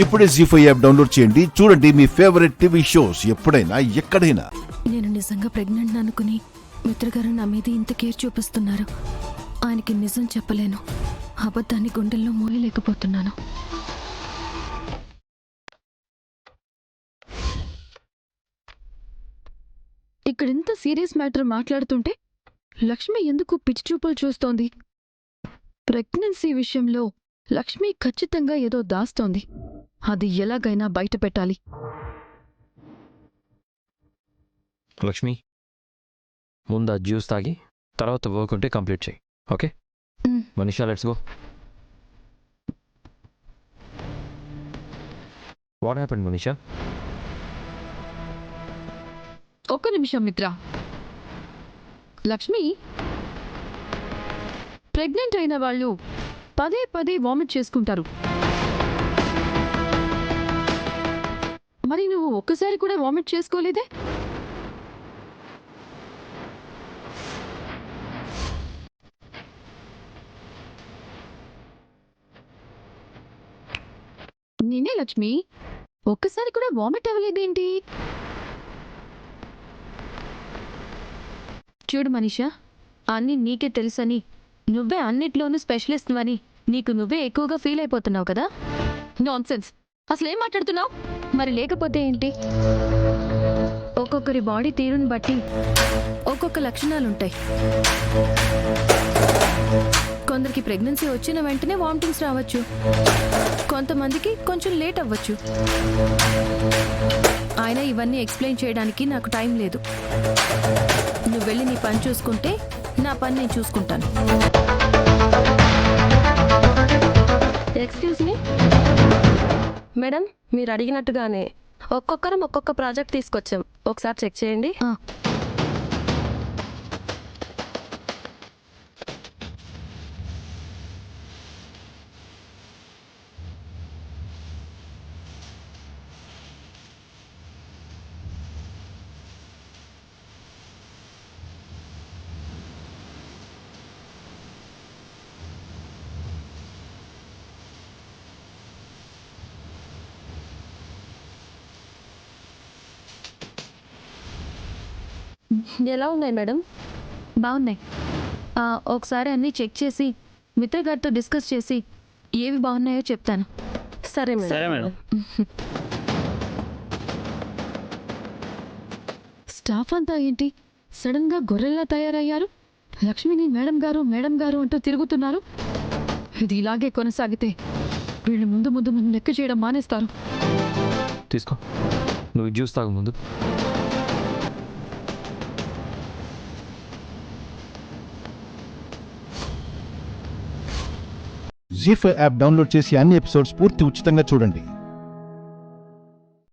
ఇప్పుడే జీ5 app download చేయండి. చూడండి మీ ఫేవరెట్ టీవీ షోస్ ఎప్పుడైనా ఎక్కడైనా. నేను నిజంగా ప్రెగ్నెంట్ అనుకుని మిత్రగారు నా మీద ఇంత కేర్ చూపిస్తున్నారు. ఆయనకి నిజం చెప్పలేను, అబద్ధాన్ని గుండెల్లో మోయలేకపోతున్నాను. ఇక్కడింత సీరియస్ మ్యాటర్ మాట్లాడుతుంటే లక్ష్మి ఎందుకు పిచ్చి చూపులు చూస్తోంది? ప్రెగ్నెన్సీ విషయంలో లక్ష్మి ఖచ్చితంగా ఏదో దాస్తోంది. అది ఎలాగైనా బయట పెట్టాలి. లక్ష్మి, ముందు ఆ జ్యూస్ తాగి తర్వాత వర్క్ ఉంటే కంప్లీట్ చేయి. Okay Manisha, let's go. What happened Manisha? ఒక్క నిమిషం మిత్ర. లక్ష్మి, ప్రెగ్నెంట్ అయిన వాళ్ళు పదే పదే వామిట్ చేసుకుంటారు. మరి నువ్వు ఒక్కసారి కూడా వామిట్ చేసుకోలేదే? నేనే లక్ష్మి, ఒక్కసారి కూడా వామిట్ అవ్వలేదేంటి? చూడు మనీషా, అన్నీ నీకే తెలుసని, నువ్వే అన్నిట్లోనూ స్పెషలిస్ట్ అని నీకు నువ్వే ఎక్కువగా ఫీల్ అయిపోతున్నావు కదా. నాన్సెన్స్, అసలు ఏం మాట్లాడుతున్నావు? మరి లేకపోతే ఏంటి? ఒక్కొక్కరి బాడీ తీరుని బట్టి ఒక్కొక్క లక్షణాలుంటాయి. కొందరికి ప్రెగ్నెన్సీ వచ్చిన వెంటనే వామిటింగ్స్ రావచ్చు, కొంతమందికి కొంచెం లేట్ అవ్వచ్చు. అయినా ఇవన్నీ ఎక్స్ప్లెయిన్ చేయడానికి నాకు టైం లేదు. నువ్వు వెళ్ళి నీ పని చూసుకుంటే నా పని నేను చూసుకుంటాను. ఎక్స్క్యూజ్ మీ మేడం, మీరు అడిగినట్టుగానే ఒక్కొక్కరం ఒక్కొక్క ప్రాజెక్ట్ తీసుకొచ్చాం. ఒకసారి చెక్ చేయండి. ఎలా ఉన్నాయి మేడం? బాగున్నాయి. ఒకసారి అన్నీ చెక్ చేసి మిత్ర గారితో డిస్కస్ చేసి ఏవి బాగున్నాయో చెప్తాను. సరే మేడం. స్టాఫ్ అంతా ఏంటి సడన్గా గొర్రెల్లా తయారయ్యారు? లక్ష్మిని మేడం గారు మేడం గారు అంటూ తిరుగుతున్నారు. ఇది ఇలాగే కొనసాగితే వీళ్ళు ముందు ముందు లెక్క చేయడం మానేస్తారు. తీసుకో, నువ్వు జ్యూస్ తాగు ముందు. జీ5 యాప్ డౌన్లోడ్ చేసి అన్ని ఎపిసోడ్స్ పూర్తి ఉచితంగా చూడండి.